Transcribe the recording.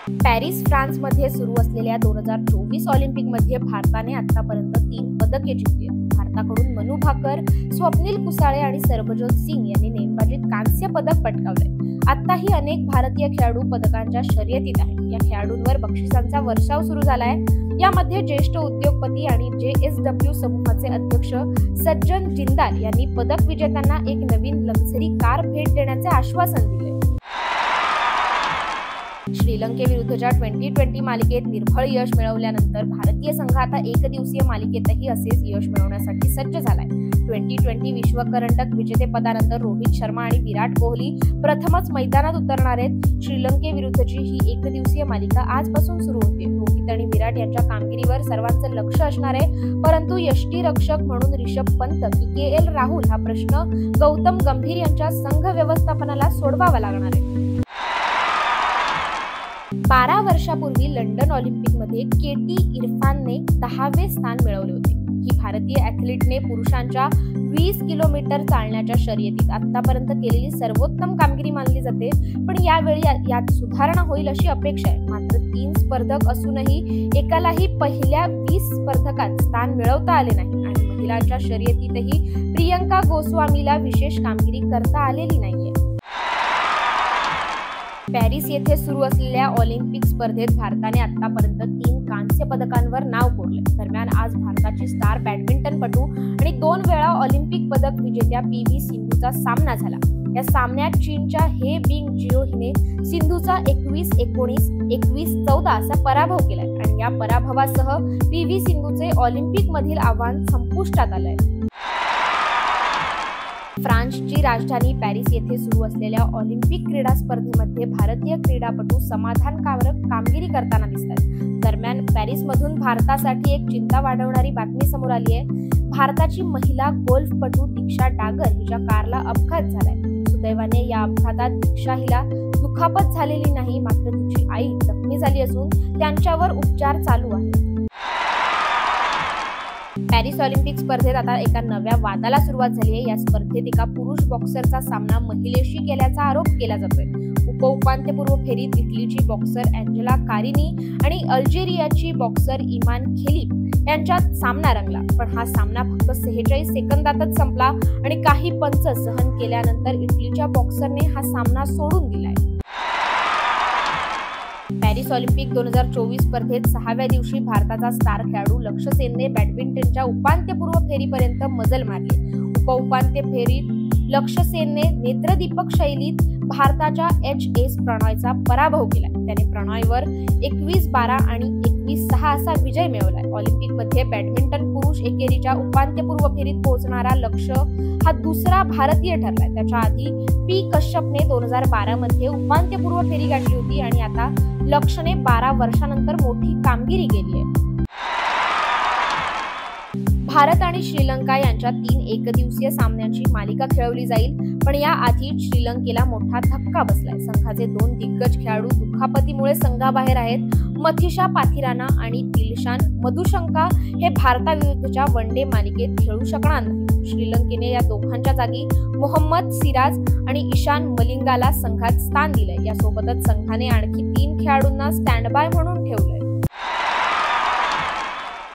Paris फ्रान्समध्ये सुरू असलेल्या 2024 ऑलिम्पिकमध्ये भारताने आतापर्यंत 3 पदके जिंकली आहेत। भारताकडून मनू भाकर, स्वप्नील कुसाळे आणि सरबजोत सिंग यांनी नेमबाजीत कांस्य पदक पटकावले। आताही अनेक भारतीय खेळाडू पदकांच्या शर्यतीत आहेत। या खेळाडूंवर बक्षिसांचा वर्षाव सुरू झालाय। यामध्ये ज्येष्ठ उद्योगपती आणि JSW समूहाचे अध्यक्ष सज्जन जिंदाल यांनी पदक विजेत्यांना एक नवीन लक्झरी कार भेट देण्याचे आश्वासन दिले। श्रीलंकेविरुद्धच्या 2020 मालिकेत निर्भळ यश मिळवल्यानंतर भारतीय संघ आता एकदिवसीय मालिकेतही असेच यश मिळवण्यासाठी सज्ज झालाय। 2020 विश्व करंडक विजेतेपदानंतर रोहित शर्मा आणि विराट कोहली प्रथमच मैदानात उतरणार आहेत। श्रीलंकेविरुद्धची ही एकदिवसीय मालिका आजपासून सुरू होते। रोहित आणि विराट यांच्या कामगिरीवर सर्वांचं लक्ष असणार आहे, परंतु यष्टीरक्षक म्हणून रिषभ पंत की KL राहुल हा प्रश्न गौतम गंभीर यांच्या संघ व्यवस्थापनाला सोडवावा लागणार आहे। 12 वर्षापूर्वी लंडन ऑलिम्पिकमध्ये KT इरफानने 10वे स्थान मिळवले होते। ही भारतीय ॲथलीटने पुरुषांच्या 20 किलोमीटर चालण्याच्या शर्यतीत आतापर्यंत केलेली सर्वोत्तम कामगिरी मानली जाते। पण यावेळी यात सुधारणा होईल अशी अपेक्षा आहे। मात्र 3 स्पर्धक असूनही एकालाही पहिल्या 20 स्पर्धकात स्थान मिळवता आले नाही आणि महिलांच्या शर्यतीतही प्रियंका गोस्वामीला विशेष कामगिरी करता आलेली नाहीये। पॅरिस येथे सुरू असलेल्या ऑलिम्पिक स्पर्धेत भारताने आतापर्यंत 3 कांस्य पदकांवर नाव कोरले। दरम्यान आज भारताची स्टार बॅडमिंटनपटू आणि 2 वेळा ऑलिम्पिक पदक विजेत्या PV सिंधूचा सामना झाला। या सामन्यात चीनच्या हे बिंगजिओ हिने सिंधूचा 21-19, 21-14 असा पराभव केलाय आणि या पराभवासह PV सिंधूचे ऑलिम्पिक मधील आव्हान संपुष्टात आलंय। फ्रान्सची राजधानी पॅरिस येथे सुरू असलेल्या ऑलिम्पिक क्रीडा स्पर्धेमध्ये भारतीय क्रीडापटू समाधानकारक कामगिरी करताना दिसतात। दरम्यान पॅरिसमधून भारतासाठी एक चिंता वाढवणारी बातमी समोर आली आहे। भारताची महिला गोल्फपटू दीक्षा डागर हिच्या कारला अपघात झालाय। सुदैवाने या अपघातात दीक्षा हिला दुखापत झालेली नाही, मात्र तिची आई जखमी झाली असून त्यांच्यावर उपचार चालू आहेत। पॅरिस ऑलिम्पिक स्पर्धेत आता एका नव्या वादाला सुरुवात झाली आहे। या स्पर्धेत एका पुरुष बॉक्सरचा सामना महिलेशी केल्याचा आरोप केला जातोय। उपउपांत्यपूर्व फेरीत इटलीची बॉक्सर अँजेला कारिनी आणि अल्जेरियाची बॉक्सर इमान खेलीफ यांच्यात सामना रंगला, पण हा सामना फक्त 46 सेकंदातच संपला आणि काही पंच सहन केल्यानंतर इटलीच्या बॉक्सरने हा सामना सोडून दिलाय। पॅरिस ऑलिम्पिक 2024 स्पर्धेत 6व्या दिवशी भारताचा स्टार खेळाडू लक्ष्य सेनने बॅडमिंटनच्या उपांत्यपूर्व फेरीपर्यंत मजल मारली। उपउपांत्य फेरीत लक्ष्य सेनने नेत्रदीपक शैलीत भारताच्या HS प्रणॉयचा पराभव केला। त्याने प्रणॉयवर 21-12 आणि 21-6 असा विजय मिळवलाय। ऑलिम्पिकमध्ये बॅडमिंटन पुरुष एकेरीच्या उपांत्यपूर्व फेरीत पोहोचणारा लक्ष्य हा दुसरा भारतीय ठरलाय। त्याच्या आधी P कश्यपने 2012 मध्ये उपांत्यपूर्व फेरी गाठली होती आणि आता लक्ष्यने 12 वर्षानंतर मोठी कामगिरी केली आहे। भारत आणि श्रीलंका यांच्यात 3 एकदिवसीय सामन्यांची मालिका खेळवली जाईल, पण या आधी श्रीलंकेला मोठा धक्का बसलाय। संघाचे 2 दिग्गज खेळाडू दुखापतीमुळे संघाबाहेर आहेत। मथिशा पाथिराना आणि दिलशान मधुशंका हे भारताविरुद्धच्या वनडे मालिकेत खेळू शकणार नाही। श्रीलंकेने या दोघांच्या जागी मोहम्मद सिराज आणि ईशान मलिंगाला संघात स्थान दिलंय। यासोबतच संघाने आणखी 3 खेळाडूंना स्टँड बाय म्हणून ठेवलंय।